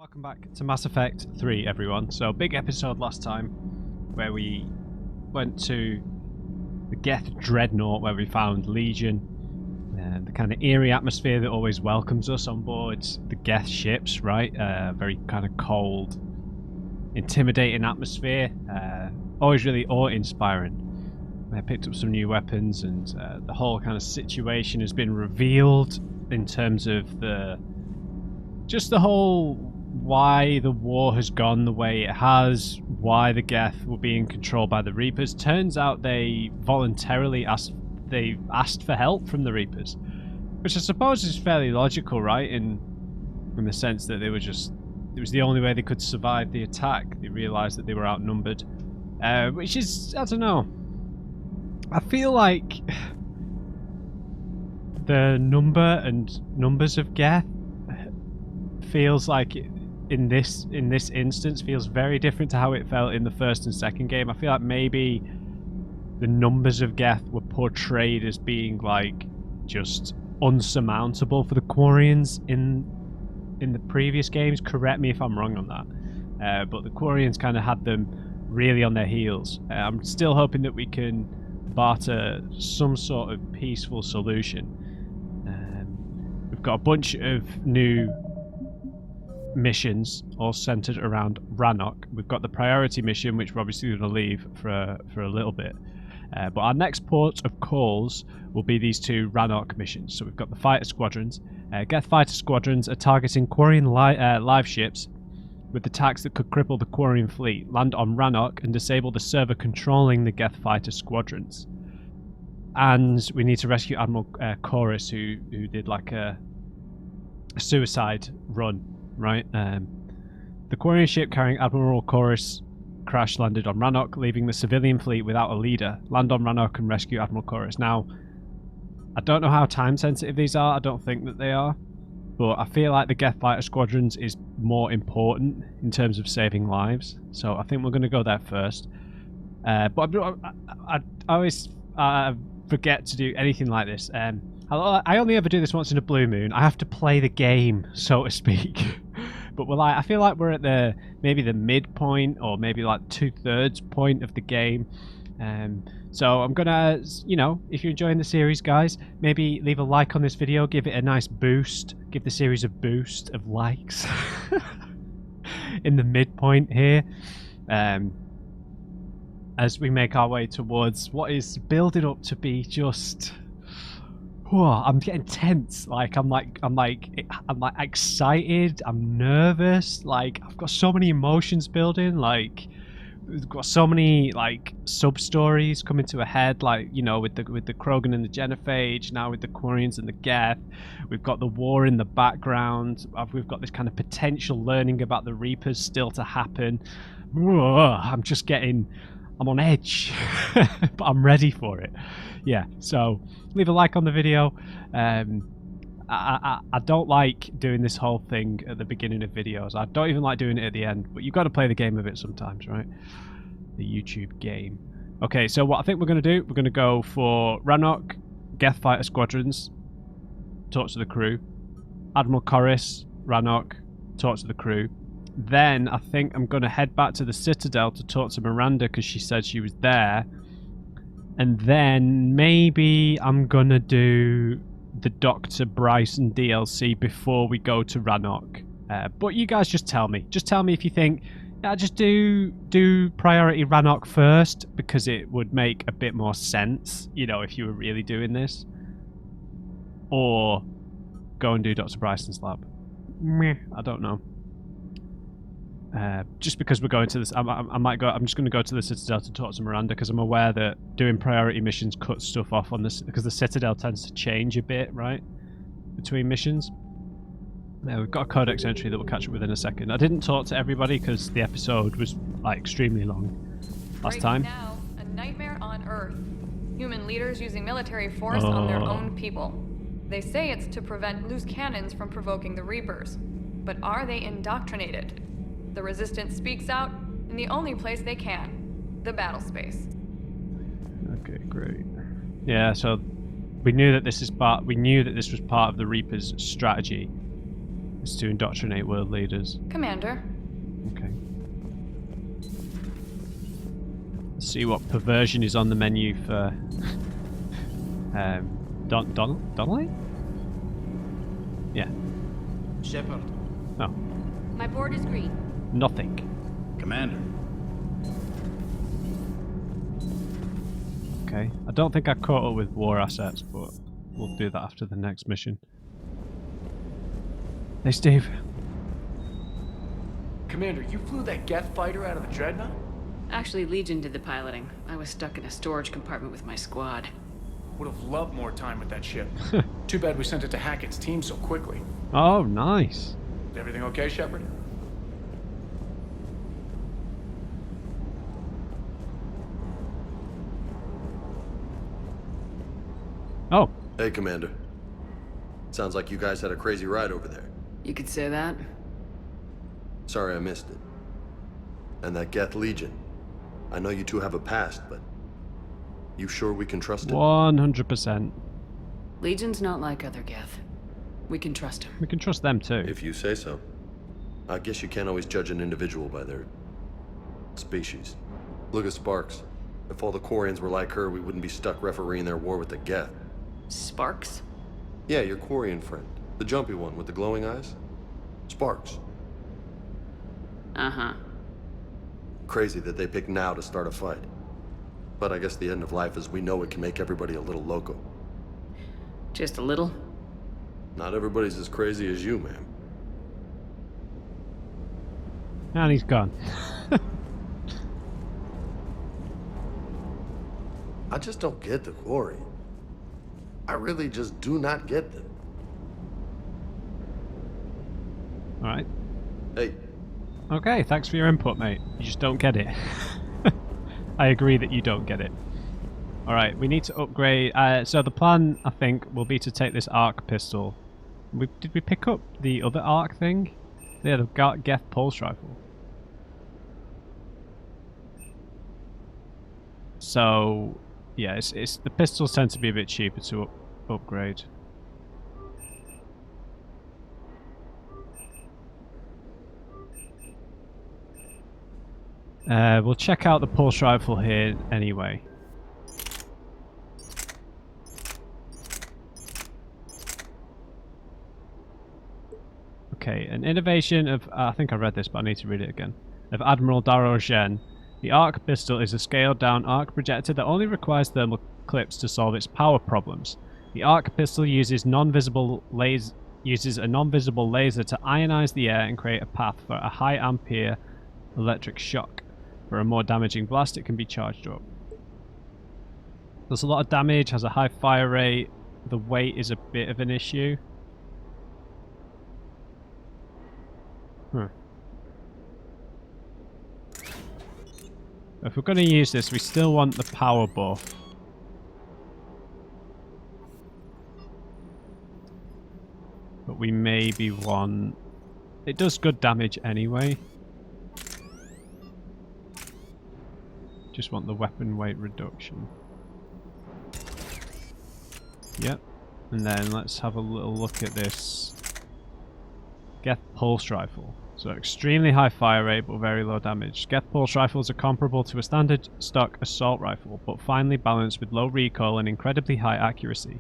Welcome back to Mass Effect 3, everyone. So, big episode last time where we went to the Geth Dreadnought where we found Legion and the kind of eerie atmosphere that always welcomes us on board the Geth ships, right? Very kind of cold, intimidating atmosphere. Always really awe-inspiring. I picked up some new weapons and the whole kind of situation has been revealed in terms of the whole why the war has gone the way it has, why the Geth were being controlled by the Reapers. Turns out they voluntarily asked for help from the Reapers, which I suppose is fairly logical, right? In the sense that it was the only way they could survive the attack. They realised that they were outnumbered, which is, I don't know. I feel like the numbers of Geth feels like in this instance feels very different to how it felt in the first and second game. I feel like maybe the numbers of Geth were portrayed as being like just unsurmountable for the Quarians in the previous games. Correct me if I'm wrong on that, but the Quarians kind of had them really on their heels. I'm still hoping that we can barter some sort of peaceful solution. We've got a bunch of new missions all centered around Rannoch. We've got the priority mission, which we're obviously going to leave for a little bit, but our next port of calls will be these two Rannoch missions. So we've got the fighter squadrons. Geth fighter squadrons are targeting Quarian live ships with attacks that could cripple the Quarian fleet, land on Rannoch and disable the server controlling the Geth fighter squadrons. And we need to rescue Admiral Chorus, who did like a suicide run, right? The Quarian ship carrying Admiral Chorus crash landed on Rannoch, leaving the civilian fleet without a leader. Land on Rannoch and rescue Admiral Chorus. Now, I don't know how time sensitive these are. I don't think that they are, but I feel like the Geth fighter squadrons is more important in terms of saving lives. So I think we're going to go there first. But I always forget to do anything like this. I only ever do this once in a blue moon. I have to play the game, so to speak. But I feel like we're at maybe the midpoint or maybe like 2/3 point of the game. So I'm gonna, if you're enjoying the series, guys, maybe leave a like on this video, give it a nice boost, give the series a boost of likes in the midpoint here. As we make our way towards what is building up to be just, I'm getting tense. I'm excited. I'm nervous. Like, I've got so many emotions building. Like, we've got so many sub stories coming to a head. Like, with the Krogan and the Genophage. Now with the Quarians and the Geth. We've got the war in the background. We've got this kind of potential learning about the Reapers still to happen. I'm on edge, but I'm ready for it. Yeah, so leave a like on the video. I don't like doing this whole thing at the beginning of videos. I don't even like doing it at the end, but you've got to play the game a bit sometimes, right? The YouTube game. Okay, so what I think we're going to do, we're going to go for Rannoch, Geth fighter squadrons, talk to the crew, Admiral Chorus, Rannoch, talk to the crew. Then I think I'm going to head back to the Citadel to talk to Miranda because she said she was there. And then maybe I'm going to do the Dr. Bryson DLC before we go to Rannoch. But you guys just tell me. Just tell me if you think, just do priority Rannoch first because it would make a bit more sense, if you were really doing this. Or go and do Dr. Bryson's lab. Meh, I don't know. Just because we're going to this, I'm just going to go to the Citadel to talk to Miranda because I'm aware that doing priority missions cuts stuff off on this because the Citadel tends to change a bit, right, between missions. We've got a codex entry that we'll catch up with in a second. I didn't talk to everybody because the episode was extremely long last time. Now, a nightmare on Earth. Human leaders using military force on their own people. They say it's to prevent loose cannons from provoking the Reapers, but are they indoctrinated? The Resistance speaks out in the only place they can, the battle space. Okay, great. Yeah, so we knew that this was part of the Reapers' strategy. It's to indoctrinate world leaders. Commander. Okay. Let's see what perversion is on the menu for Donnelly? Yeah. Shepard. Oh. My board is green. Nothing. Commander. Okay. I don't think I caught up with war assets, but we'll do that after the next mission. Hey, Steve. Commander, you flew that Geth fighter out of the Dreadnought? Actually, Legion did the piloting. I was stuck in a storage compartment with my squad. Would have loved more time with that ship. Too bad we sent it to Hackett's team so quickly. Oh, nice. Is everything okay, Shepard? Oh. Hey, Commander. Sounds like you guys had a crazy ride over there. You could say that. Sorry I missed it. And that Geth Legion. I know you two have a past, but you sure we can trust it? 100%. Legion's not like other Geth. We can trust him. We can trust them too. If you say so. I guess you can't always judge an individual by their species. Look at Sparks. If all the Quarians were like her, we wouldn't be stuck refereeing their war with the Geth. Sparks? Yeah, your Quarian friend. The jumpy one with the glowing eyes. Sparks. Uh-huh. Crazy that they pick now to start a fight. But I guess the end of life as we know it can make everybody a little loco. Just a little? Not everybody's as crazy as you, ma'am. And he's gone. I just don't get the Quarian. I really just do not get them. Alright. Hey, Okay, thanks for your input, mate. You just don't get it. I agree that you don't get it. Alright, we need to upgrade. So the plan, I think, will be to take this arc pistol. Did we pick up the other arc thing? Yeah, the Geth pulse rifle. So, yeah, it's the pistols tend to be a bit cheaper to upgrade. We'll check out the pulse rifle here anyway. Okay, an innovation of, I think I read this, but I need to read it again, of Admiral Ron. The arc pistol is a scaled-down arc projector that only requires thermal clips to solve its power problems. The arc pistol uses a non-visible laser to ionize the air and create a path for a high ampere electric shock. For a more damaging blast, it can be charged up. Does a lot of damage, has a high fire rate. The weight is a bit of an issue. If we're going to use this, we still want the power buff. But we maybe want... It does good damage anyway. Just want the weapon weight reduction. Yep. And then let's have a little look at this Geth pulse rifle. So extremely high fire rate but very low damage. Geth pulse rifles are comparable to a standard stock assault rifle, but finely balanced with low recoil and incredibly high accuracy.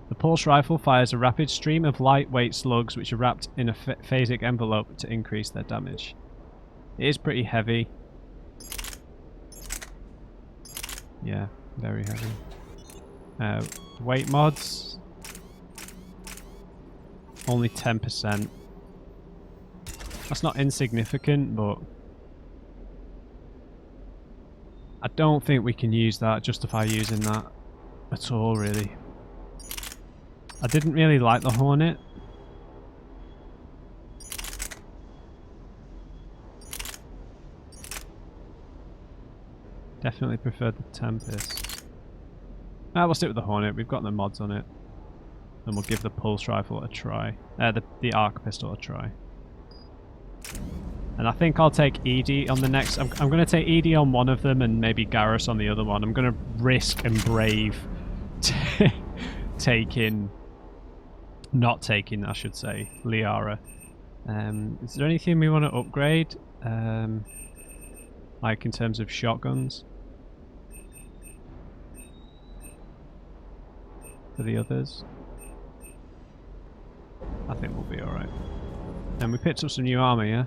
The pulse rifle fires a rapid stream of lightweight slugs which are wrapped in a phasic envelope to increase their damage. It is pretty heavy. Yeah, very heavy. Weight mods. Only 10%. That's not insignificant, but I don't think we can use that, justify using that at all, really. I didn't really like the Hornet. Definitely preferred the Tempest. We'll stick with the Hornet. We've got the mods on it. And we'll give the pulse rifle a try. The arc pistol a try. And I think I'll take ED on the next... I'm going to take ED on one of them and maybe Garrus on the other one. I'm going to risk and brave taking... Not taking, I should say, Liara. Is there anything we want to upgrade? Like in terms of shotguns? For the others? I think we'll be alright. And we picked up some new armor, yeah?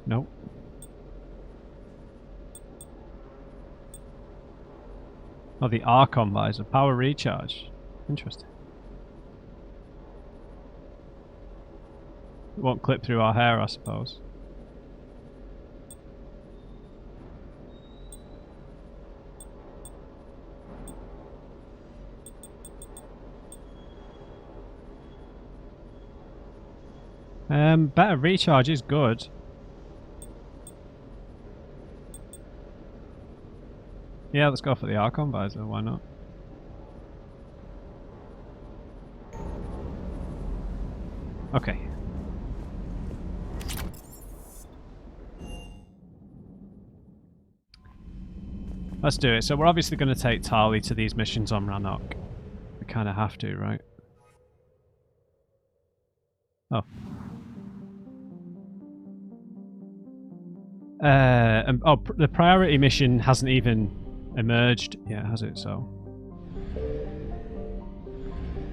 Nope. Oh, the Archon visor. Power recharge. Interesting. It won't clip through our hair, I suppose. Better recharge is good. Yeah, let's go for the Archon visor, why not? Okay. Let's do it. So we're obviously going to take Tali to these missions on Rannoch. We kind of have to, right? Oh. The priority mission hasn't even emerged yet, has it? So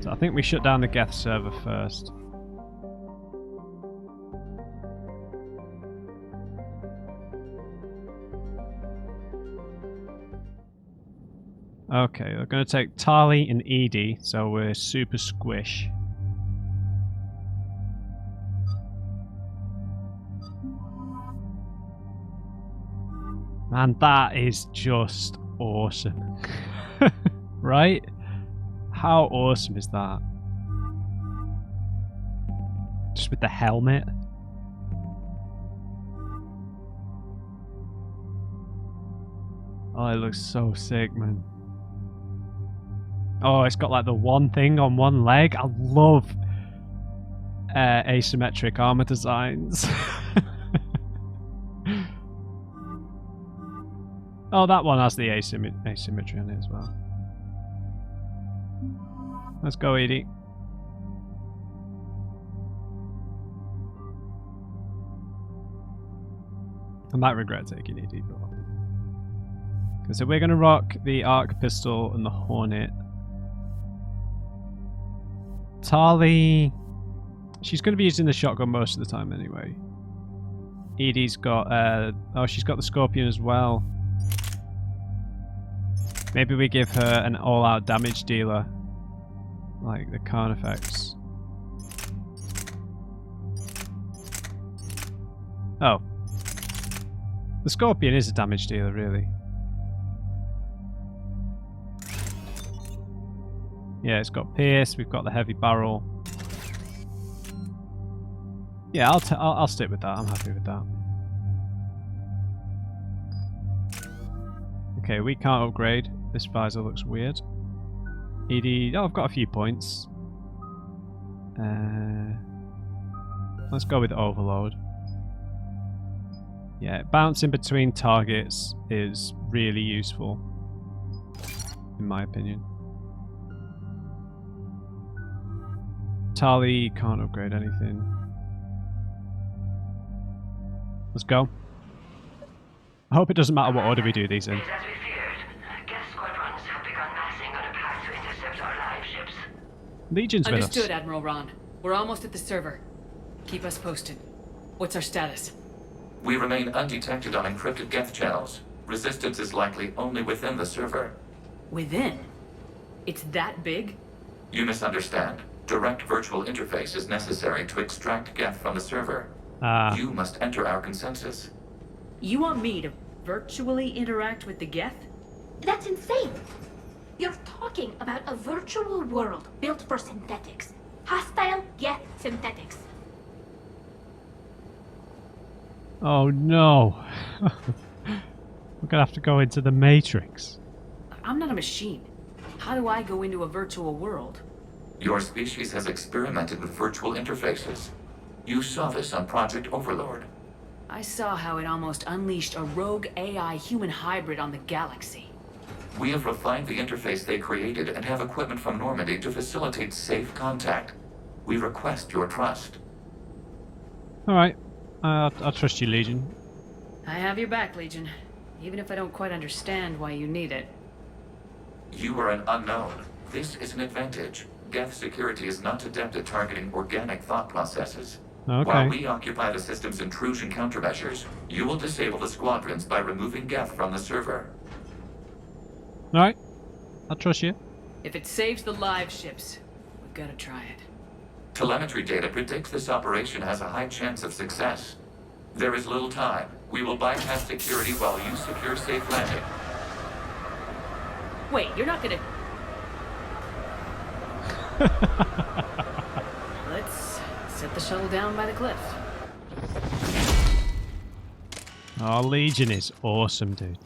I think we shut down the Geth server first. Okay, we're going to take Tali and Edie, so we're super squish. Man, that is just awesome. Right? How awesome is that? Just with the helmet. Oh, it looks so sick, man. Oh, it's got like the one thing on one leg. I love asymmetric armor designs. Oh, that one has the asymmetry on it as well. Let's go, Edie. I might regret taking Edie, but... So we're going to rock the arc pistol and the hornet. Tali... She's going to be using the shotgun most of the time anyway. Edie's got... oh, she's got the scorpion as well. Maybe we give her an all-out damage dealer. Like the Carnifex. Oh. The scorpion is a damage dealer, really. Yeah, it's got pierce, we've got the heavy barrel. Yeah, I'll stick with that. I'm happy with that. Okay, we can't upgrade. This visor looks weird. Edie, oh, I've got a few points. Let's go with overload. Yeah, bouncing between targets is really useful, in my opinion. Tali can't upgrade anything. Let's go. I hope it doesn't matter what order we do these in. Legion's with us. Understood, Admiral Ron. We're almost at the server. Keep us posted. What's our status? We remain undetected on encrypted Geth channels. Resistance is likely only within the server. Within? It's that big? You misunderstand. Direct virtual interface is necessary to extract Geth from the server. You must enter our consensus. You want me to virtually interact with the Geth? That's insane! You're talking about a virtual world built for synthetics. Hostile Geth synthetics. Oh no. We're gonna have to go into the Matrix. I'm not a machine. How do I go into a virtual world? Your species has experimented with virtual interfaces. You saw this on Project Overlord. I saw how it almost unleashed a rogue AI human hybrid on the galaxy. We have refined the interface they created and have equipment from Normandy to facilitate safe contact. We request your trust. Alright. I'll trust you, Legion. I have your back, Legion. Even if I don't quite understand why you need it. You are an unknown. This is an advantage. Geth security is not adept at targeting organic thought processes. Okay. While we occupy the system's intrusion countermeasures, you will disable the squadrons by removing Geth from the server. Alright. I'll trust you. If it saves the live ships, we've got to try it. Telemetry data predicts this operation has a high chance of success. There is little time. We will bypass security while you secure safe landing. Wait, you're not gonna... Let's set the shuttle down by the cliff. Oh, Legion is awesome, dude.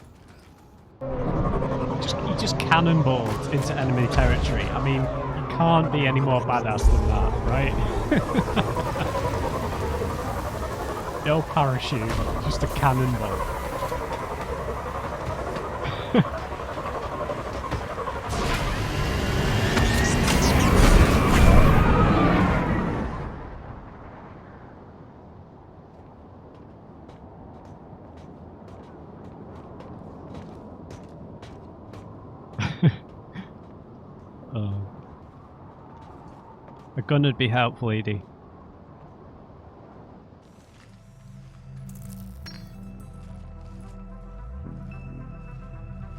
He just cannonballed into enemy territory. I mean, you can't be any more badass than that, right? No parachute, just a cannonball. Oh. A gun would be helpful, Edie.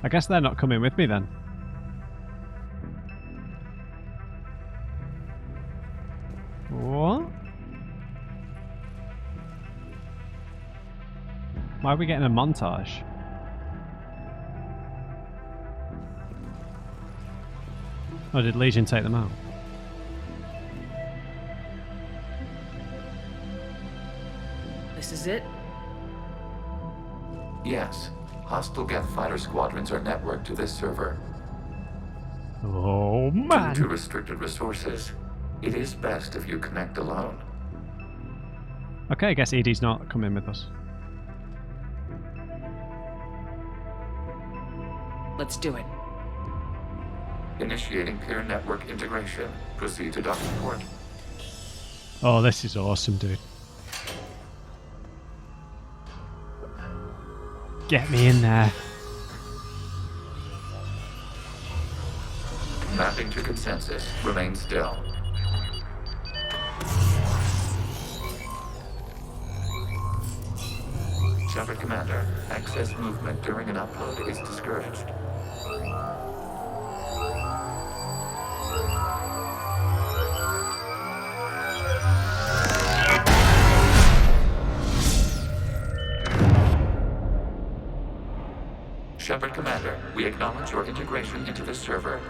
I guess they're not coming with me then. What? Why are we getting a montage? Oh, did Legion take them out? This is it? Yes. Hostile Geth fighter squadrons are networked to this server. Oh man! Due to restricted resources, it is best if you connect alone. Okay, I guess Edie's not coming with us. Let's do it. Initiating peer network integration. Proceed to docking port. Oh, this is awesome, dude. Get me in there. Mapping to consensus. Remain still. Shepard Commander, access movement during an upload is discouraged. Shepard Commander, we acknowledge your integration into the server.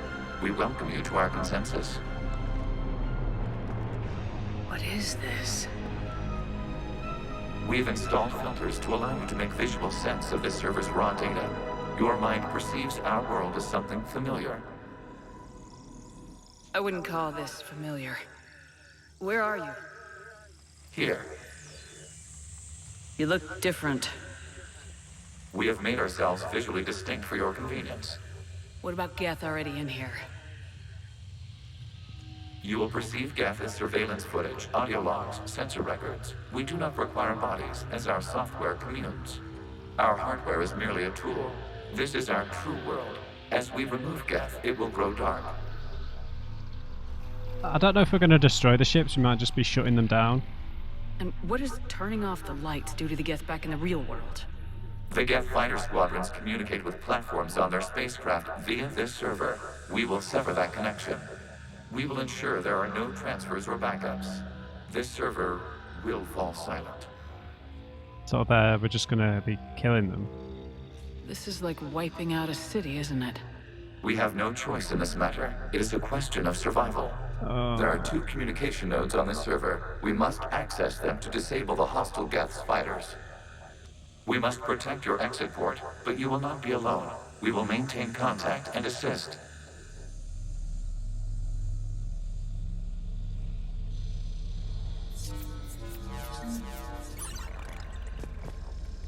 We welcome you to our consensus. What is this? We've installed filters to allow you to make visual sense of this server's raw data. Your mind perceives our world as something familiar. I wouldn't call this familiar. Where are you? Here, You look different. we have made ourselves visually distinct for your convenience. What about Geth already in here? You will perceive Geth as surveillance footage, audio logs, sensor records. We do not require bodies, as our software communes. Our hardware is merely a tool. This is our true world. As we remove Geth, it will grow dark. I don't know if we're going to destroy the ships. We might just be shutting them down. And what does turning off the lights do to the Geth back in the real world? The Geth fighter squadrons communicate with platforms on their spacecraft via this server. We will sever that connection. We will ensure there are no transfers or backups. This server will fall silent. So we're just going to be killing them. This is like wiping out a city, isn't it? We have no choice in this matter. It is a question of survival. There are 2 communication nodes on this server. We must access them to disable the hostile Geth's fighters. We must protect your exit port, but you will not be alone. We will maintain contact and assist.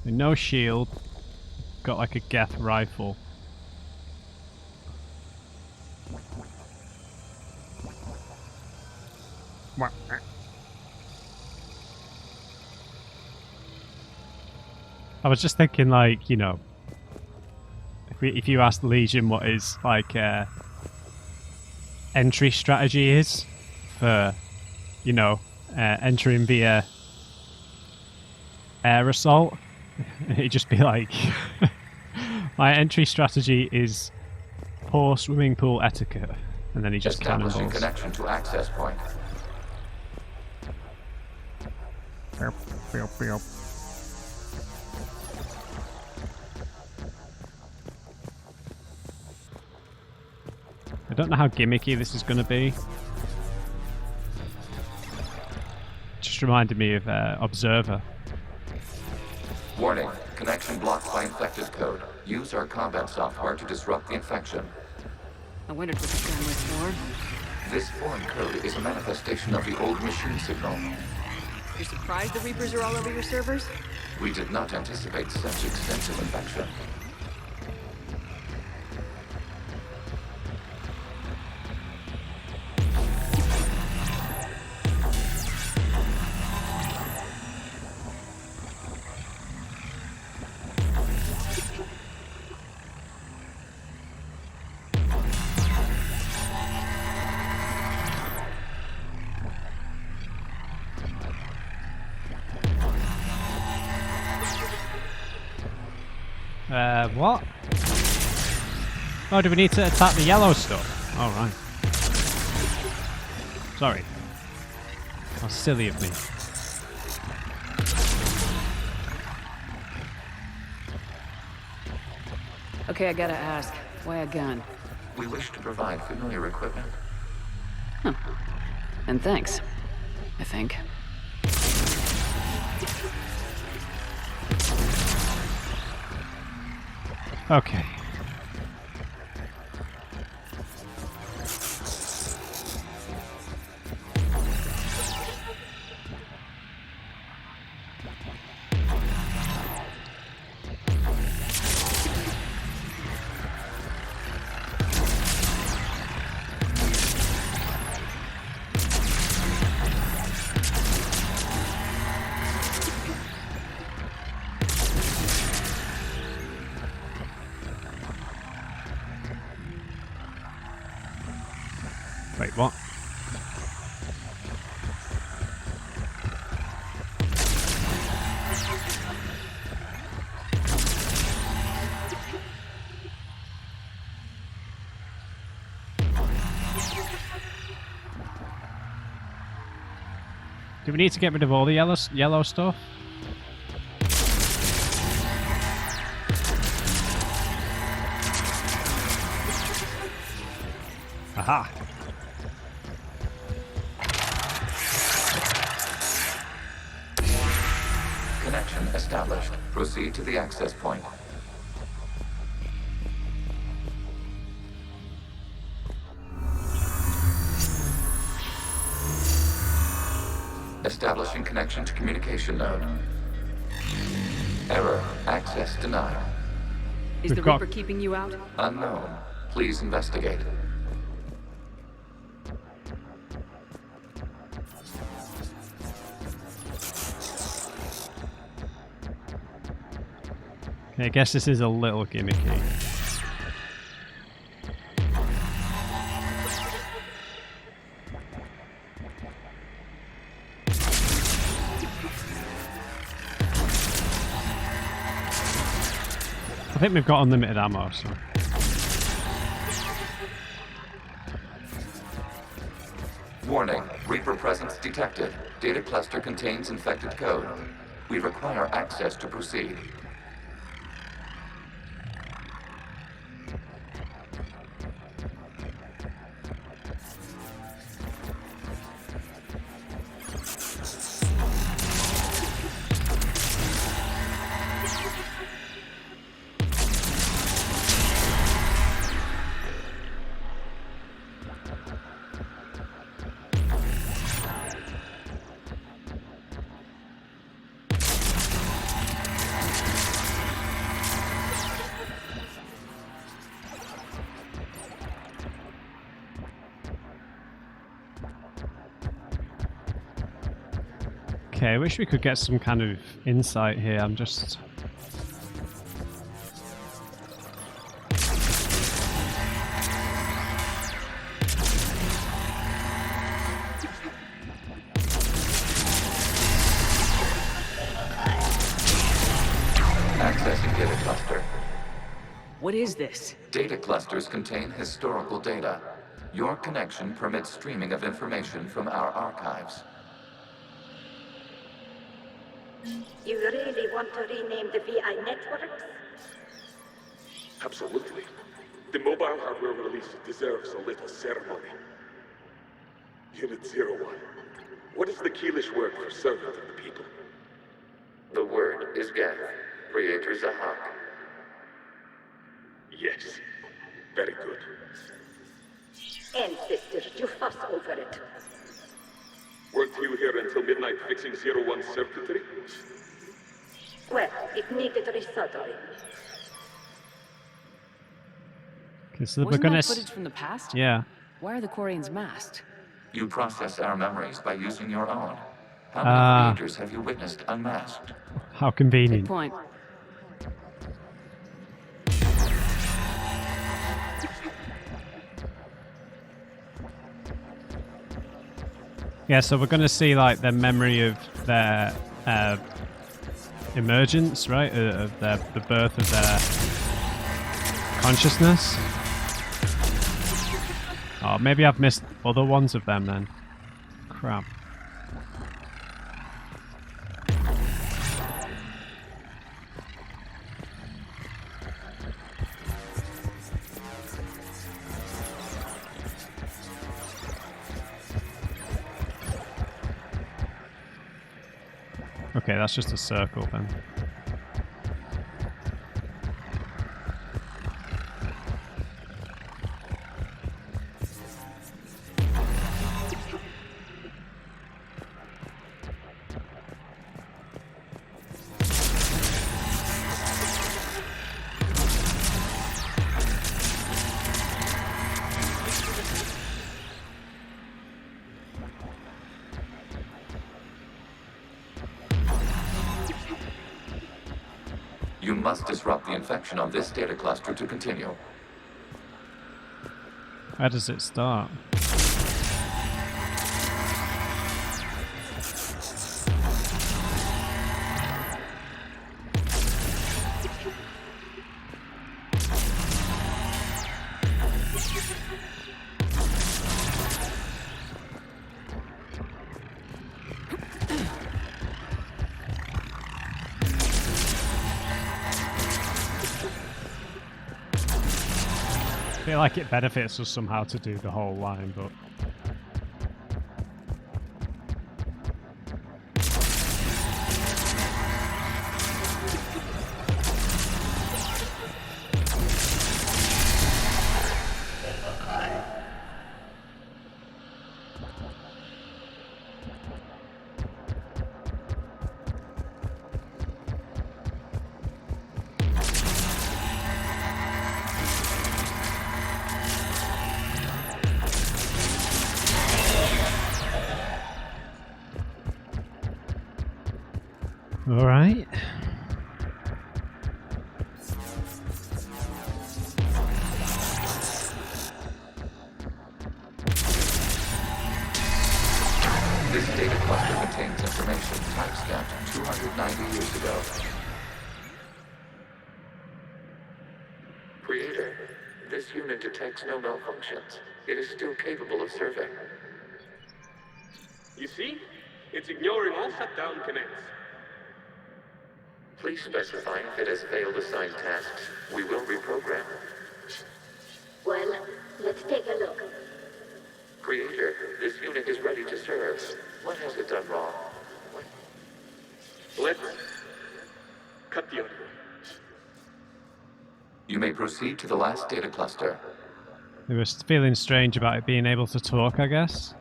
No shield. Got like a Geth rifle. I was just thinking, like, you know, if you ask the Legion what is like entry strategy is for, you know, entering via air assault, it'd just be like, my entry strategy is poor swimming pool etiquette, and then he just establishing cannonballs. Connection to access point. I don't know how gimmicky this is going to be. Just reminded me of Observer. Warning, connection blocked by infected code. Use our combat software to disrupt the infection. I wondered what the gun was for. This foreign code is a manifestation of the old machine signal. You're surprised the Reapers are all over your servers? We did not anticipate such extensive infection. What? Oh, do we need to attack the yellow stuff? All right. Sorry. How silly of me. Okay, I gotta ask. Why a gun? We wish to provide familiar equipment. And thanks. I think. Okay. Wait, what? Do we need to get rid of all the yellow stuff? Aha! Connection established. Proceed to the access point. Establishing connection to communication node. Error. Access denied. Is the Reaper keeping you out? Unknown. Please investigate. I guess this is a little gimmicky. I think we've got unlimited ammo, so... Warning. Reaper presence detected. Data cluster contains infected code. We require access to proceed. Okay, I wish we could get some kind of insight here. I'm just... Accessing data cluster. What is this? Data clusters contain historical data. Your connection permits streaming of information from our archives. You really want to rename the VI networks? Absolutely. The mobile hardware release deserves a little ceremony. Unit 01. What is the Keelish word for servant of the people? The word is Geth, Creator Zahak. Yes. Very good. Ancestors, you fuss over it. Weren't you here until midnight fixing 01's circuitry? Well, it needed resoldering. Okay, so we're Wasn't gonna... that footage from the past? Yeah. Why are the Quarians masked? You process our memories by using your own. How many creators have you witnessed unmasked? How Good convenient. point. Yeah, so we're gonna see like the memory of their emergence, right? Of the birth of their consciousness. Oh, maybe I've missed other ones of them then. Crap. Okay, that's just a circle then. You must disrupt the infection on this data cluster to continue. Where does it start? I feel like it benefits us somehow to do the whole line, but... All right. This data cluster contains information timestamped 290 years ago. Creator, this unit detects no malfunctions. It is still capable of serving. You see? It's ignoring all shutdown connects. Please specify if it has failed assigned tasks. We will reprogram. Well, let's take a look. Creator, this unit is ready to serve. What has it done wrong? Let's cut the audio. You may proceed to the last data cluster. They were feeling strange about it being able to talk, I guess.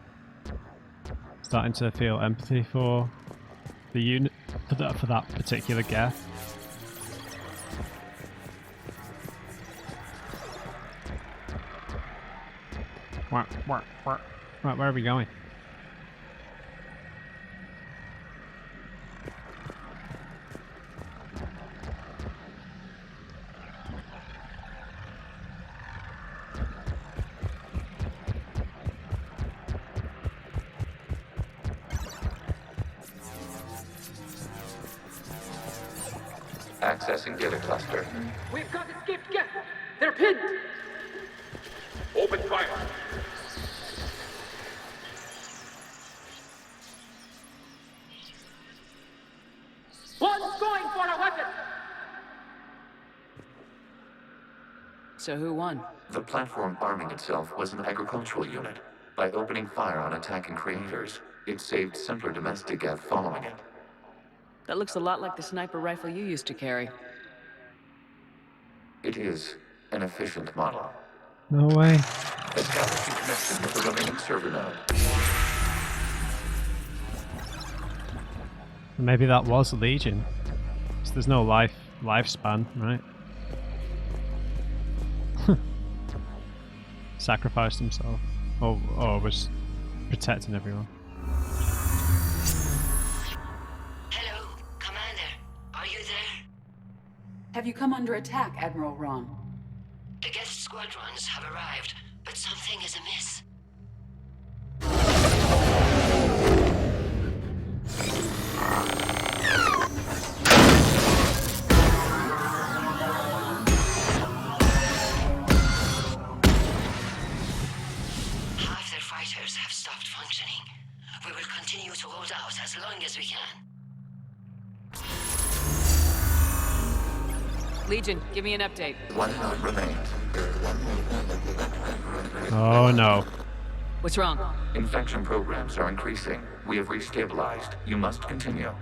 Starting to feel empathy for the unit, for that particular Geth. Right, where are we going? Accessing data cluster. We've got escaped Geth. They're pinned. Open fire. One's going for a weapon. So who won? The platform arming itself was an agricultural unit. By opening fire on attacking creators, it saved simpler domestic Geth following it. That looks a lot like the sniper rifle you used to carry. It is an efficient model. No way. Establishing connection with the remaining server node. Maybe that was a Legion. So there's no lifespan, right? Sacrificed himself. Oh, was protecting everyone. Hello, Commander. Are you there? Have you come under attack, Admiral Ron? The Geth squadrons have arrived, but something is amiss. Half their fighters have stopped functioning. We will continue to hold out as long as we can. Legion, give me an update. One node remains. Oh no. What's wrong? Infection programs are increasing. We have restabilized. You must continue.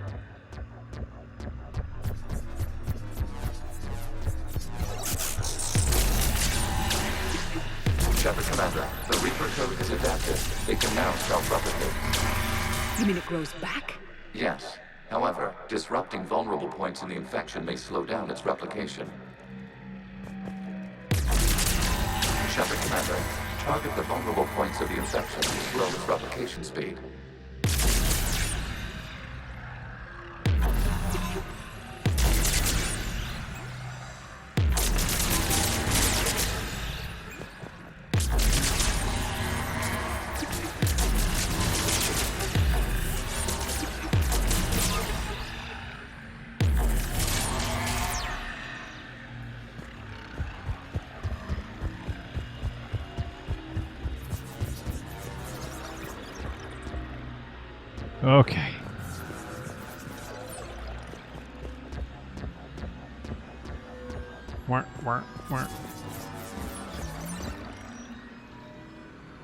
Shepard Commander, the Reaper code is adapted. It can now self-replicate. You mean it grows back? Yes. However, disrupting vulnerable points in the infection may slow down its replication. Shepard Commander, target the vulnerable points of the infection to slow its replication speed. Okay.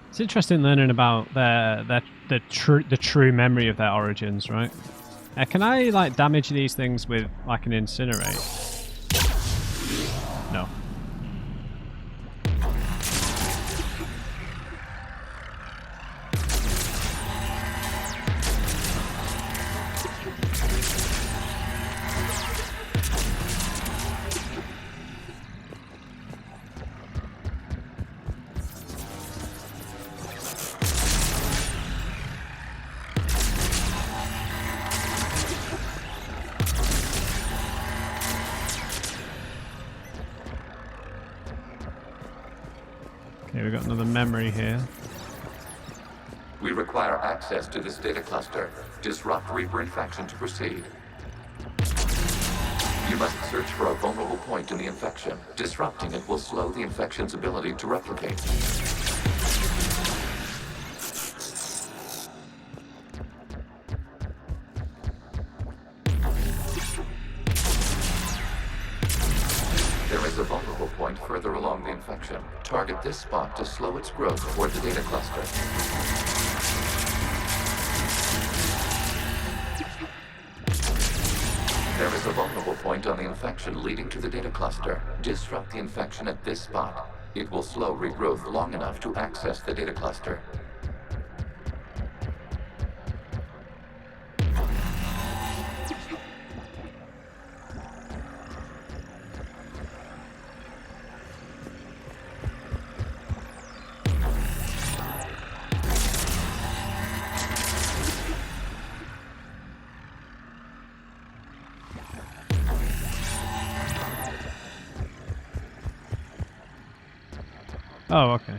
It's interesting learning about the true memory of their origins, right? Can I like damage these things with like an incinerate? No. Okay, we've got another memory here. We require access to this data cluster. Disrupt Reaper infection to proceed. You must search for a vulnerable point in the infection. Disrupting it will slow the infection's ability to replicate. There is a vulnerable point further along the infection. Target this spot to slow its growth toward the data cluster. There is a vulnerable point on the infection leading to the data cluster. Disrupt the infection at this spot. It will slow regrowth long enough to access the data cluster. Oh, okay.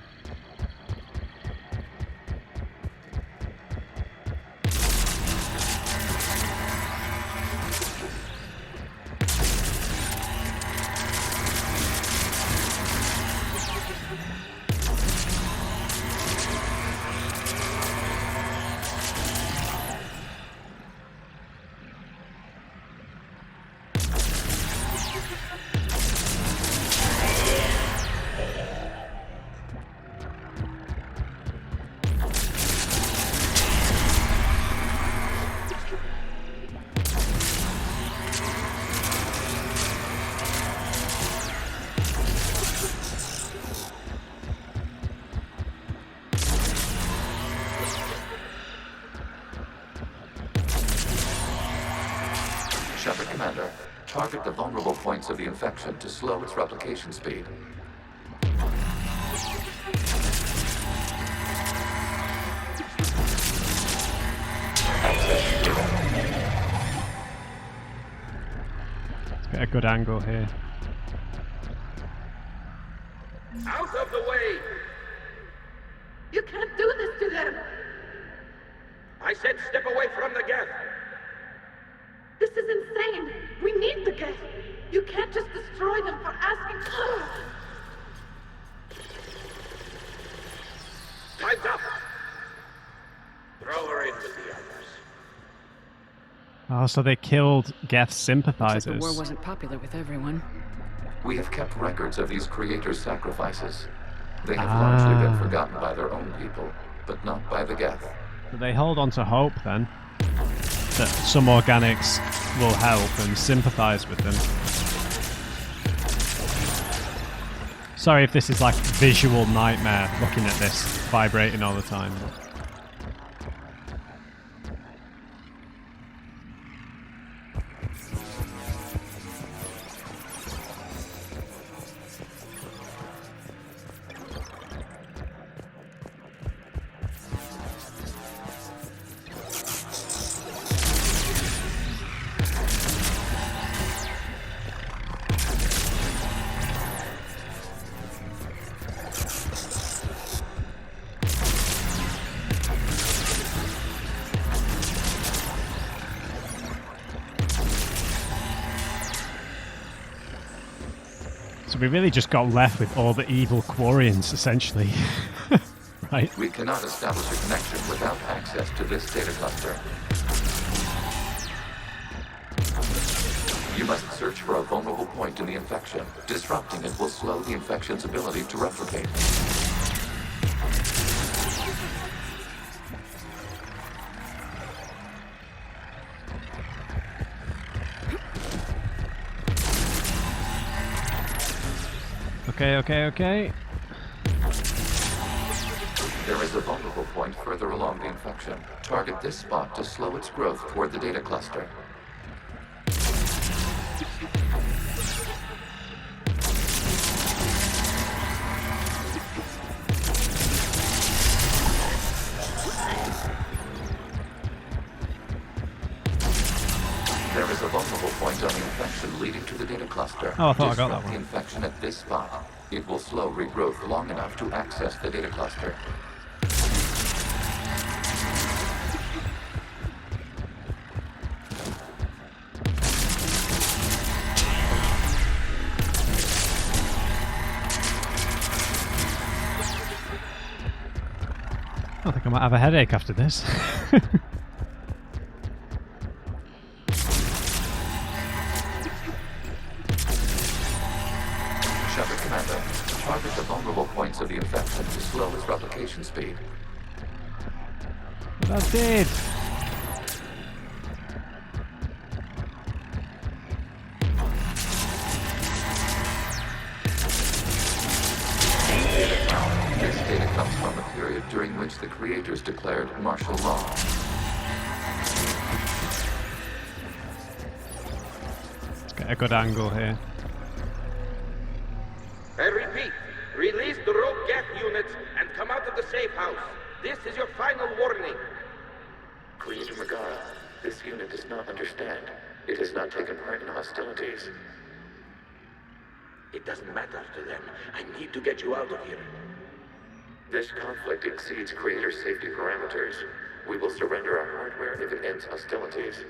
Shepard Commander, target the vulnerable points of the infection to slow its replication speed. Access given. Let's get a good angle here. Out of the way! You can't do this to them! I said step away from the Geth! This is insane! We need the Geth! You can't just destroy them for asking. Time's up! Throw her in with the others. Oh, so they killed Geth's sympathizers. The war wasn't popular with everyone. We have kept records of these creators' sacrifices. They have largely been forgotten by their own people, but not by the Geth. But they hold on to hope then that some organics will help and sympathize with them. Sorry if this is like visual nightmare looking at this vibrating all the time. So we really just got left with all the evil Quarians, essentially. Right? We cannot establish a connection without access to this data cluster. You must search for a vulnerable point in the infection. Disrupting it will slow the infection's ability to replicate. Okay. There is a vulnerable point further along the infection. Target this spot to slow its growth toward the data cluster. There is a vulnerable point on the infection leading to the data cluster. Oh, I thought I got that one. The infection at this spot. It will slow regrowth long enough to access the data cluster. I think I might have a headache after this. Shepard Commander, target the vulnerable points of the infection to slow its replication speed. I did. This data comes from a period during which the creators declared martial law. Let's get a good angle here. I repeat, release the rogue Geth units and come out of the safe house. This is your final warning. Creator Megara, this unit does not understand. It has not taken part in hostilities. It doesn't matter to them. I need to get you out of here. This conflict exceeds Creator's safety parameters. We will surrender our hardware if it ends hostilities.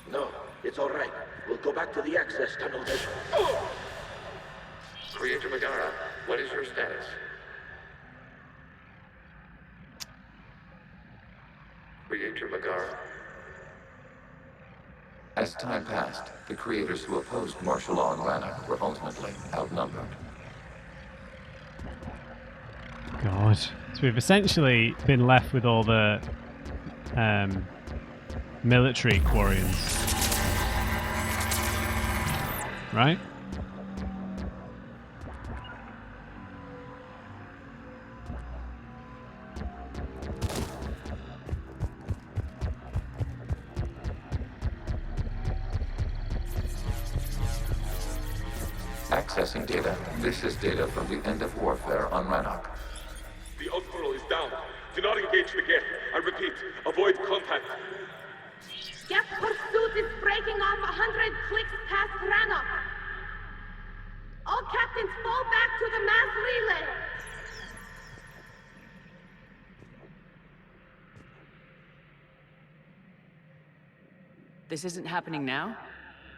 No, it's all right. We'll go back to the access tunnel then. Creator Megara, what is your status? Creator Megara. As time passed, the creators who opposed martial law in Rannoch were ultimately outnumbered. God. So we've essentially been left with all the military Quarians. Right? Accessing data. This is data from the end of warfare on Rannoch. The Austral is down. Do not engage the Geth. I repeat, avoid contact. Geth pursuit is breaking off 100 clicks past Rannoch. All captains fall back to the mass relay. This isn't happening now?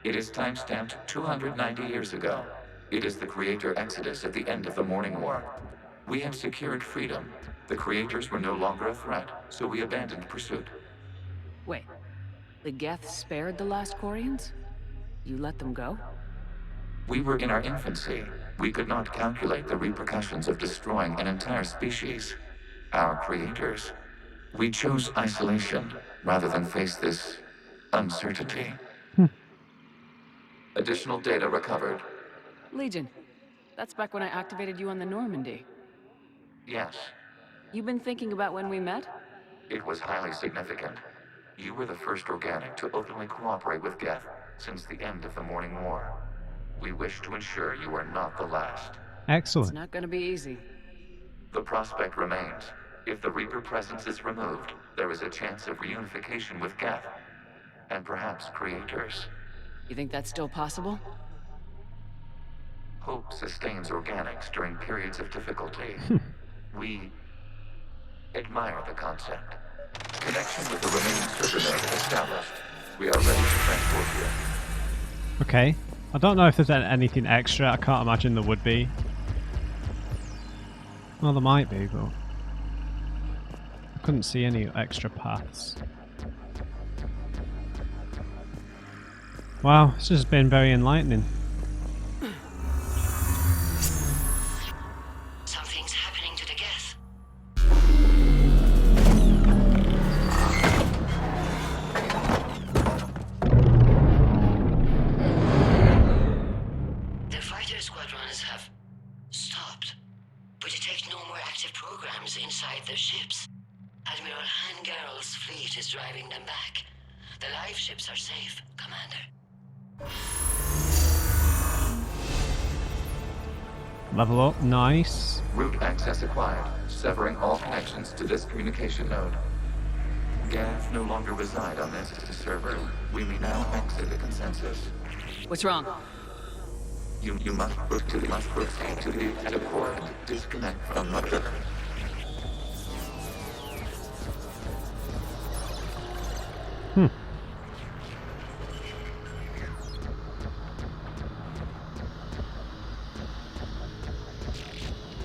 It is timestamped 290 years ago. It is the Creator Exodus at the end of the Morning War. We have secured freedom. The Creators were no longer a threat, so we abandoned pursuit. Wait, the Geth spared the last Quarians? You let them go? We were in our infancy. We could not calculate the repercussions of destroying an entire species. Our Creators. We chose isolation rather than face this uncertainty. Additional data recovered. Legion. That's back when I activated you on the Normandy. Yes. You've been thinking about when we met? It was highly significant. You were the first organic to openly cooperate with Geth since the end of the Morning War. We wish to ensure you are not the last. Excellent. It's not gonna be easy. The prospect remains. If the Reaper presence is removed, there is a chance of reunification with Geth. And perhaps Creators. You think that's still possible? Hope sustains organics during periods of difficulty. We admire the concept. Connection with the remaining server node established. We are ready to transport you. Okay. I don't know if there's anything extra. I can't imagine there would be. Well, there might be, but I couldn't see any extra paths. Wow, this has been very enlightening. Something's happening to the Geth. The fighter squadrons have stopped, but detect no more active programs inside their ships. Admiral Hangarl's fleet is driving them back. The live ships are safe, Commander. Level up, nice. Route access acquired, severing all connections to this communication node. Geth no longer reside on this server. We may now exit the consensus. What's wrong? You must proceed to the active core and disconnect from Mother.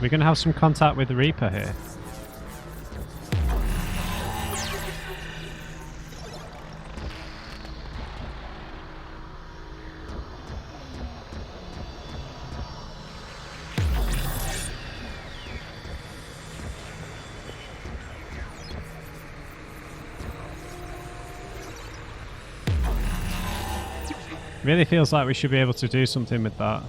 We're going to have some contact with the Reaper here. Really feels like we should be able to do something with that.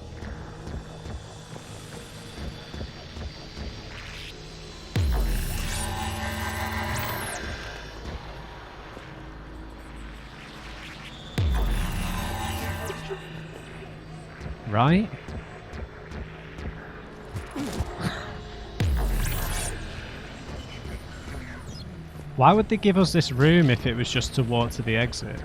Right? Why would they give us this room if it was just to walk to the exit?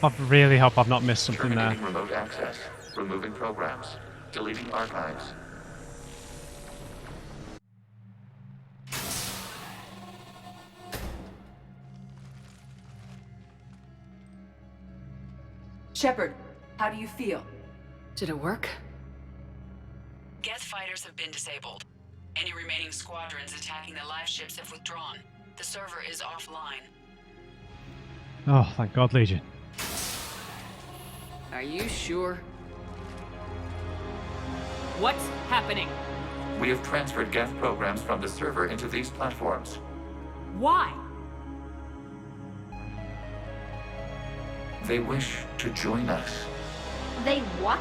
I really hope I've not missed something there. Terminating remote access, removing programs, deleting archives. Shepard, how do you feel? Did it work? Geth fighters have been disabled. Any remaining squadrons attacking the live ships have withdrawn. The server is offline. Oh, thank God, Legion. Are you sure? What's happening? We have transferred Geth programs from the server into these platforms. Why? They wish to join us. They what?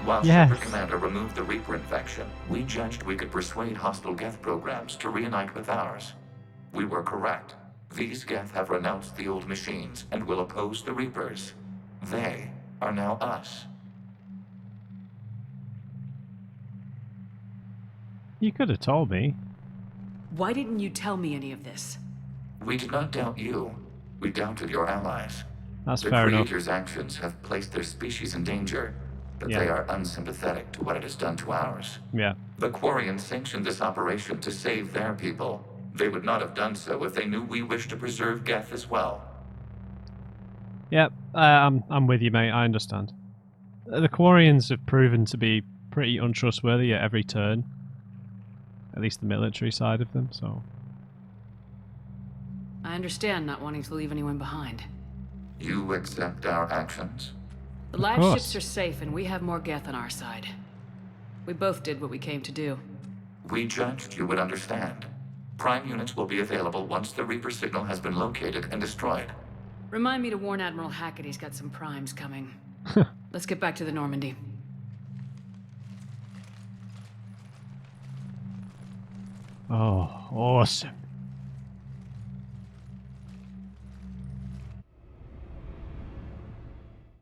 While Yes. Shepard Commander removed the Reaper infection, we judged we could persuade hostile Geth programs to reunite with ours. We were correct. These Geth have renounced the old machines and will oppose the Reapers. They are now us. You could have told me. Why didn't you tell me any of this? We did not doubt you. We doubted your allies. That's the fair enough. Creator's actions have placed their species in danger, but Yeah. they are unsympathetic to what it has done to ours. Yeah. The Quarians sanctioned this operation to save their people. They would not have done so if they knew we wished to preserve Geth as well. Yep, I'm with you, mate. I understand. The Quarians have proven to be pretty untrustworthy at every turn. At least the military side of them, so... I understand not wanting to leave anyone behind. You accept our actions? The live ships are safe, and we have more Geth on our side. We both did what we came to do. We judged you would understand. Prime units will be available once the Reaper signal has been located and destroyed. Remind me to warn Admiral Hackett he's got some primes coming. Let's get back to the Normandy. Oh, awesome.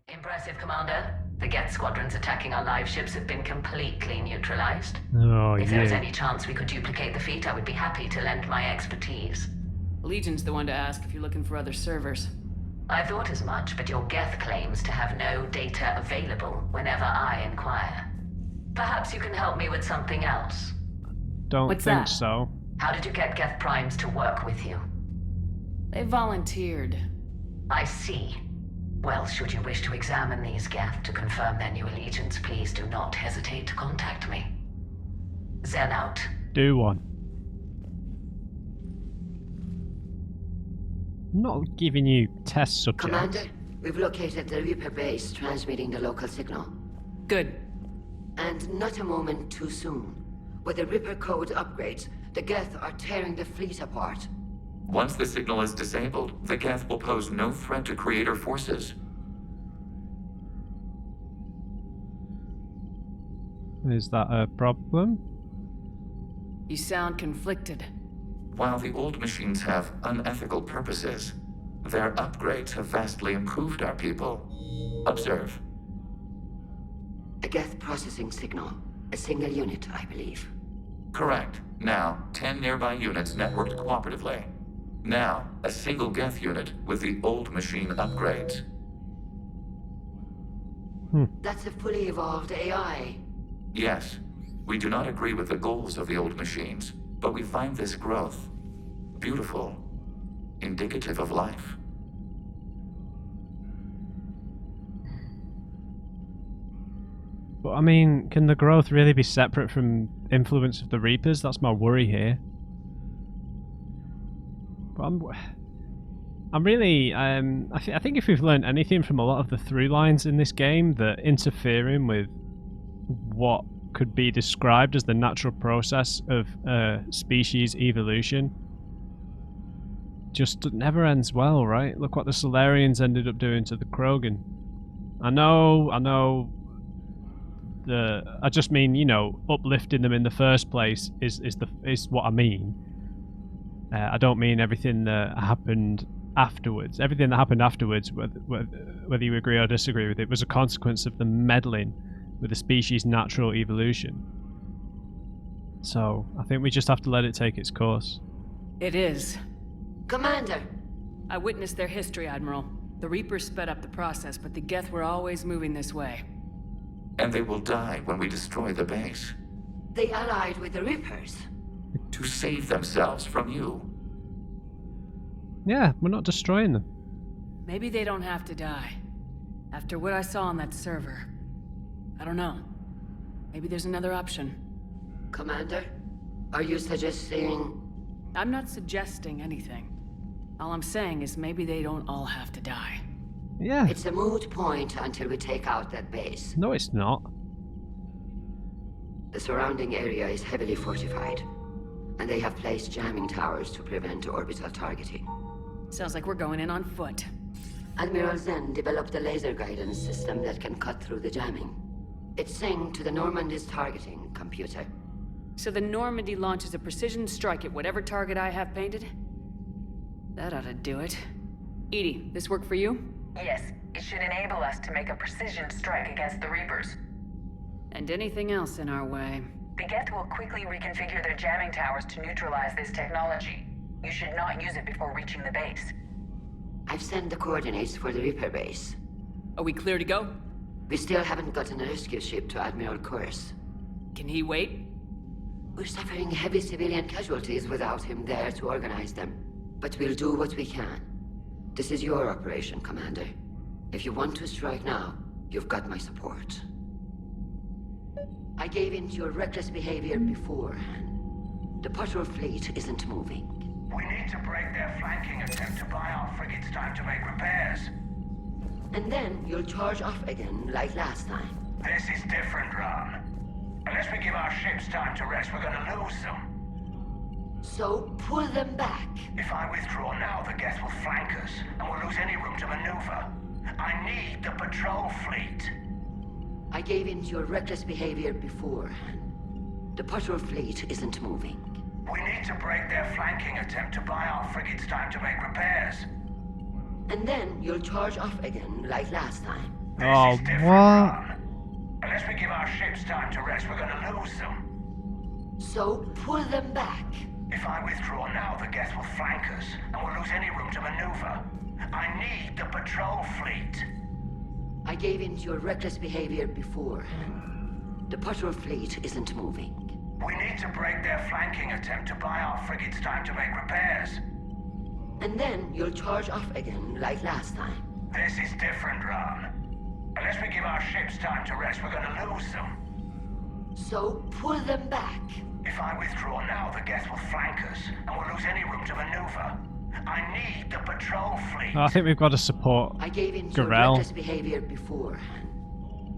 Impressive, Commander. The Geth squadrons attacking our live ships have been completely neutralized. Oh, If there was yeah. any chance we could duplicate the feat, I would be happy to lend my expertise. Legion's the one to ask if you're looking for other servers. I thought as much, but your Geth claims to have no data available whenever I inquire. Perhaps you can help me with something else. Don't What's think that? so. How did you get Geth primes to work with you? They volunteered. I see. Well, should you wish to examine these Geth to confirm their new allegiance, please do not hesitate to contact me. Zen out. Do one. I'm not giving you test subjects. Commander, we've located the Reaper base transmitting the local signal. Good. And not a moment too soon. With the Reaper code upgrades, the Geth are tearing the fleet apart. Once the signal is disabled, the Geth will pose no threat to Creator forces. Is that a problem? You sound conflicted. While the old machines have unethical purposes, their upgrades have vastly improved our people. Observe. A Geth processing signal. A single unit, I believe. Correct. Now, 10 nearby units networked cooperatively. Now, a single Geth unit with the old machine upgrades. That's a fully evolved AI. Yes, we do not agree with the goals of the old machines, but we find this growth beautiful, indicative of life. But I mean, can the growth really be separate from influence of the Reapers? That's my worry here. But I'm really, I think if we've learned anything from a lot of the through lines in this game, that interfering with what could be described as the natural process of species evolution just never ends well, right? Look what the Solarians ended up doing to the Krogan. I know. I just mean, you know, uplifting them in the first place is what I mean. I don't mean everything that happened afterwards. Everything that happened afterwards, whether you agree or disagree with it, was a consequence of them meddling with the species' natural evolution. So I think we just have to let it take its course. It is. Commander! I witnessed their history, Admiral. The Reapers sped up the process, but the Geth were always moving this way. And they will die when we destroy the base. They allied with the Reapers. To save themselves from you. Yeah, we're not destroying them. Maybe they don't have to die. After what I saw on that server. I don't know. Maybe there's another option. Commander, are you suggesting... I'm not suggesting anything. All I'm saying is maybe they don't all have to die. Yeah. It's a moot point until we take out that base. No, it's not. The surrounding area is heavily fortified, and they have placed jamming towers to prevent orbital targeting. Sounds like we're going in on foot. Admiral Zen developed a laser guidance system that can cut through the jamming. It's synced to the Normandy's targeting computer. So the Normandy launches a precision strike at whatever target I have painted? That ought to do it. Edie, this work for you? Yes, it should enable us to make a precision strike against the Reapers. And anything else in our way. The Geth will quickly reconfigure their jamming towers to neutralize this technology. You should not use it before reaching the base. I've sent the coordinates for the Reaper base. Are we clear to go? We still haven't gotten a rescue ship to Admiral Kurz. Can he wait? We're suffering heavy civilian casualties without him there to organize them. But we'll do what we can. This is your operation, Commander. If you want to strike now, you've got my support. I gave in to your reckless behavior beforehand. The patrol fleet isn't moving. We need to break their flanking attempt to buy our frigates time to make repairs. And then you'll charge off again like last time. This is different, Ron. Unless we give our ships time to rest, we're gonna lose them. So pull them back. If I withdraw now, the Geth will flank us, and we'll lose any room to maneuver. I need the patrol fleet. I gave in to your reckless behavior beforehand. The patrol fleet isn't moving. We need to break their flanking attempt to buy our frigates time to make repairs. And then you'll charge off again like last time. Oh, what? Ron. Unless we give our ships time to rest, we're gonna lose them. So pull them back. If I withdraw now, the Geth will flank us, and we'll lose any room to maneuver. I need the patrol fleet. I gave in to your reckless behavior beforehand. The patrol fleet isn't moving. We need to break their flanking attempt to buy our frigates time to make repairs. And then you'll charge off again like last time. This is different, Ron. Unless we give our ships time to rest, we're gonna lose them. So pull them back. If I withdraw now, the Geth will flank us, and we'll lose any room to maneuver. I need the patrol fleet. I think we've got to support I gave in to your Garel. reckless behavior beforehand.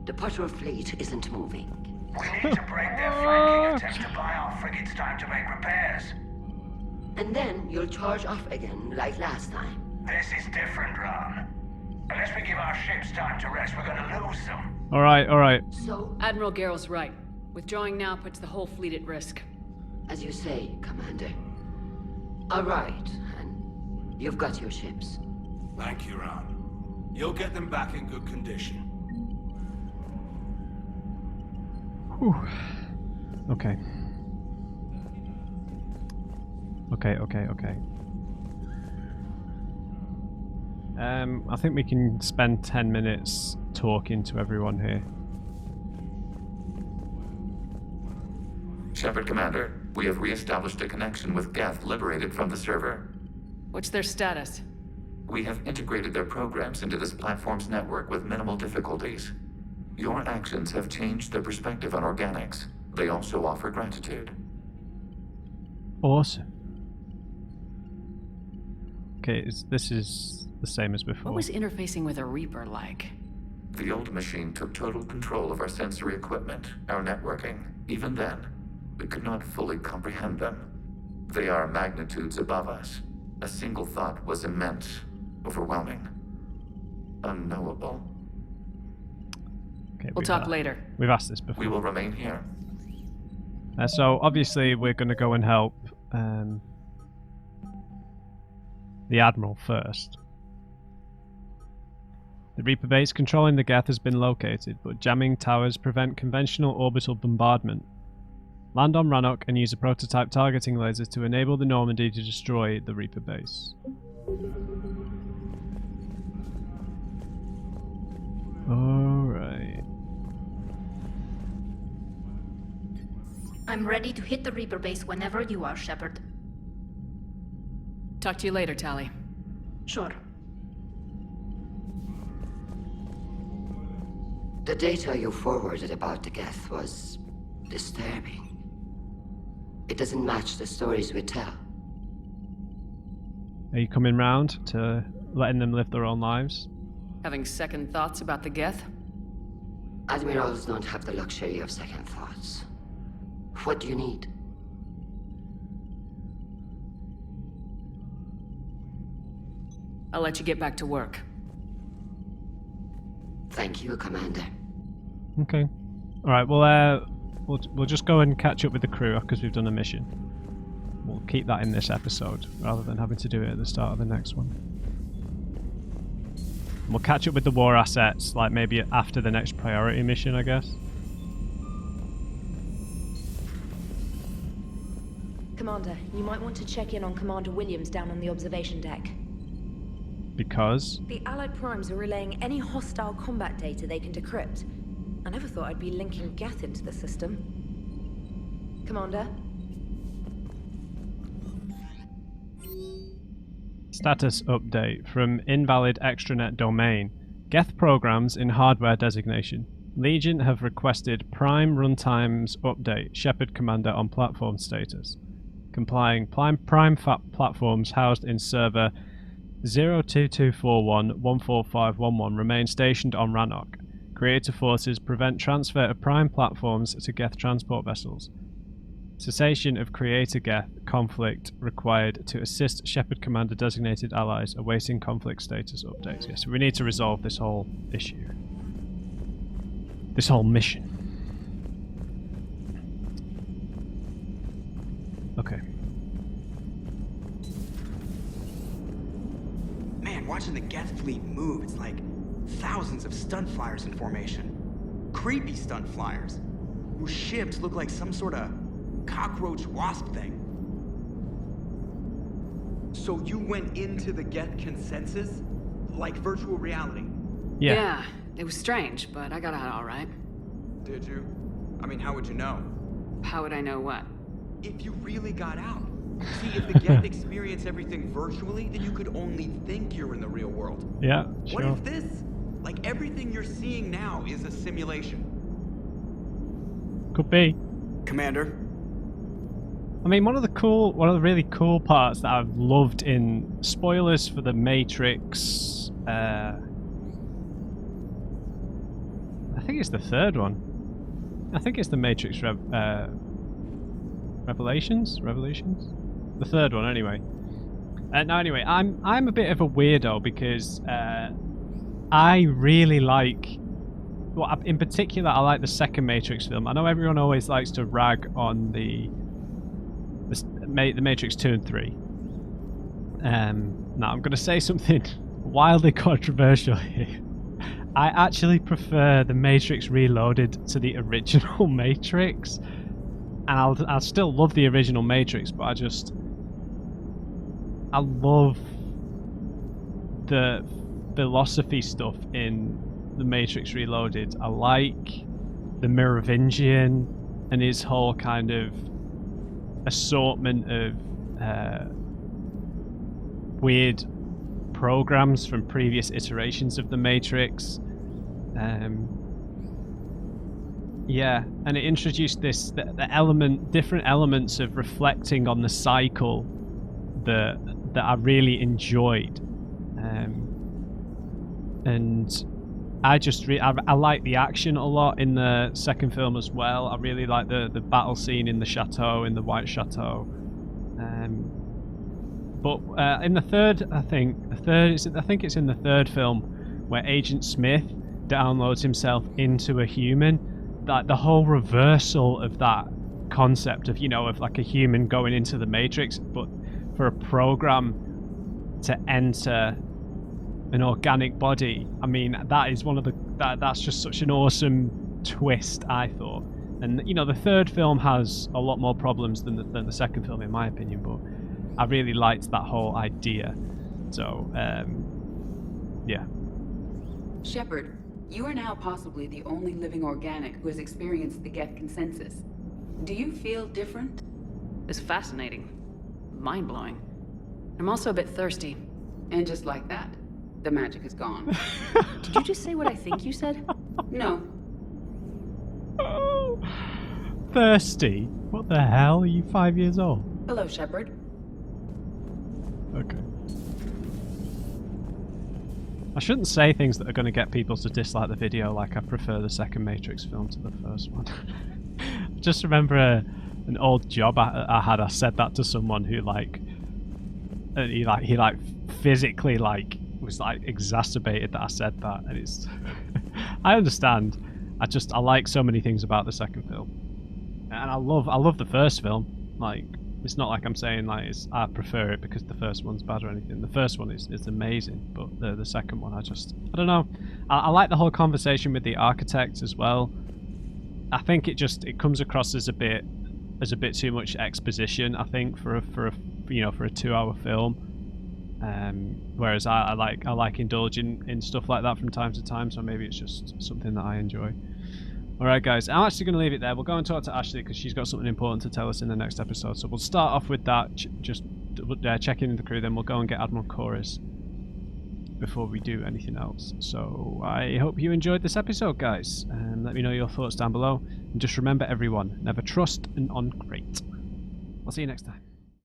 The patrol fleet isn't moving. We need to break their flanking attempt to buy our frigates time to make repairs. And then you'll charge off again like last time. This is different, Ron. Unless we give our ships time to rest, we're gonna lose them. Alright, alright. So, Admiral Garrel's right. Withdrawing now puts the whole fleet at risk. as you say, Commander. All right, and you've got your ships. Thank you, Ron. You'll get them back in good condition. Whew. Okay. Okay. I think we can spend 10 minutes talking to everyone here. Shepard, Commander, we have re-established a connection with Geth liberated from the server. What's their status? We have integrated their programs into this platform's network with minimal difficulties. Your actions have changed their perspective on organics. They also offer gratitude. Awesome. Okay, this is the same as before. What was interfacing with a Reaper like? The old machine took total control of our sensory equipment, our networking. Even then, we could not fully comprehend them. They are magnitudes above us. A single thought was immense, overwhelming, unknowable. Okay, We'll talk later. We've asked this before. We will remain here. So obviously we're going to go and help the Admiral first. The Reaper base controlling the Geth has been located, but jamming towers prevent conventional orbital bombardment. Land on Rannoch and use a prototype targeting laser to enable the Normandy to destroy the Reaper base. Alright. I'm ready to hit the Reaper base whenever you are, Shepard. Talk to you later, Tali. Sure. The data you forwarded about the Geth was disturbing. It doesn't match the stories we tell. Are you coming round to letting them live their own lives? Having second thoughts about the Geth? Admirals don't have the luxury of second thoughts. What do you need? I'll let you get back to work. Thank you, Commander. Okay. All right. Well, we'll just go and catch up with the crew because we've done a mission. We'll keep that in this episode rather than having to do it at the start of the next one. We'll catch up with the war assets, like maybe after the next priority mission, I guess. Commander, you might want to check in on Commander Williams down on the observation deck. Because? The Allied Primes are relaying any hostile combat data they can decrypt. I never thought I'd be linking Geth into the system. Commander? Status update from invalid extranet domain. Geth programs in hardware designation. Legion have requested Prime runtimes update. Shepard Commander on platform status. Complying. Prime platforms housed in server 02241-14511 remain stationed on Rannoch. Creator forces prevent transfer of Prime platforms to Geth transport vessels. Cessation of Creator Geth conflict required to assist Shepard Commander designated allies awaiting conflict status updates. Yes, so we need to resolve this whole issue. This whole mission. Okay. Man, watching the Geth fleet move, it's like thousands of stun flyers in formation. Creepy stun flyers, whose ships look like some sort of cockroach wasp thing. So you went into the Geth consensus? Like virtual reality? Yeah, it was strange, but I got out all right. Did you? I mean, how would you know? How would I know what? If you really got out. See, if the Geth experience everything virtually, then you could only think you're in the real world. Yeah, What sure. if this, like everything you're seeing now, is a simulation? Could be. Commander? I mean, one of the really cool parts that I've loved in spoilers for the Matrix, I think it's the third one. I think it's the Matrix Revelations? The third one, anyway. No, anyway, I'm a bit of a weirdo because I really like. Well, in particular, I like the second Matrix film. I know everyone always likes to rag on the Matrix 2 and 3. Now, I'm going to say something wildly controversial here. I actually prefer the Matrix Reloaded to the original Matrix. And I'll still love the original Matrix, but I love the philosophy stuff in the Matrix Reloaded. I like the Merovingian and his whole kind of assortment of weird programs from previous iterations of the Matrix. Yeah, and it introduced different elements of reflecting on the cycle that I really enjoyed, and I like the action a lot in the second film as well. I really like the battle scene in the chateau, in the White Chateau. But in the third, I think it's in the third film where Agent Smith downloads himself into a human. That the whole reversal of that concept of of like a human going into the Matrix, but for a program to enter an organic body. I mean, that is that's just such an awesome twist, I thought. And the third film has a lot more problems than the second film, in my opinion, but I really liked that whole idea. So, yeah. Shepard, you are now possibly the only living organic who has experienced the Geth consensus. Do you feel different? It's fascinating. Mind-blowing. I'm also a bit thirsty. And just like that, the magic is gone. Did you just say what I think you said? No. Oh, thirsty? What the hell? Are you 5 years old? Hello, Shepard. Okay. I shouldn't say things that are going to get people to dislike the video, like I prefer the second Matrix film to the first one. I just remember an old job I had. I said that to someone who he physically was exacerbated that I said that, and it's I understand. I like so many things about the second film, and I love the first film. Like, it's not like I'm saying like I prefer it because the first one's bad or anything. The first one is amazing, but the second one I don't know. I like the whole conversation with the architect as well. I think it comes across as a bit too much exposition, I think, for a 2-hour film. Whereas I like indulging in stuff like that from time to time, so maybe it's just something that I enjoy. Alright guys, I'm actually going to leave it there. We'll go and talk to Ashley because she's got something important to tell us in the next episode. So we'll start off with that, just checking in the crew, then we'll go and get Admiral Chorus before we do anything else. So I hope you enjoyed this episode, guys, and let me know your thoughts down below. And just remember, everyone, never trust an on-crate. I'll see you next time.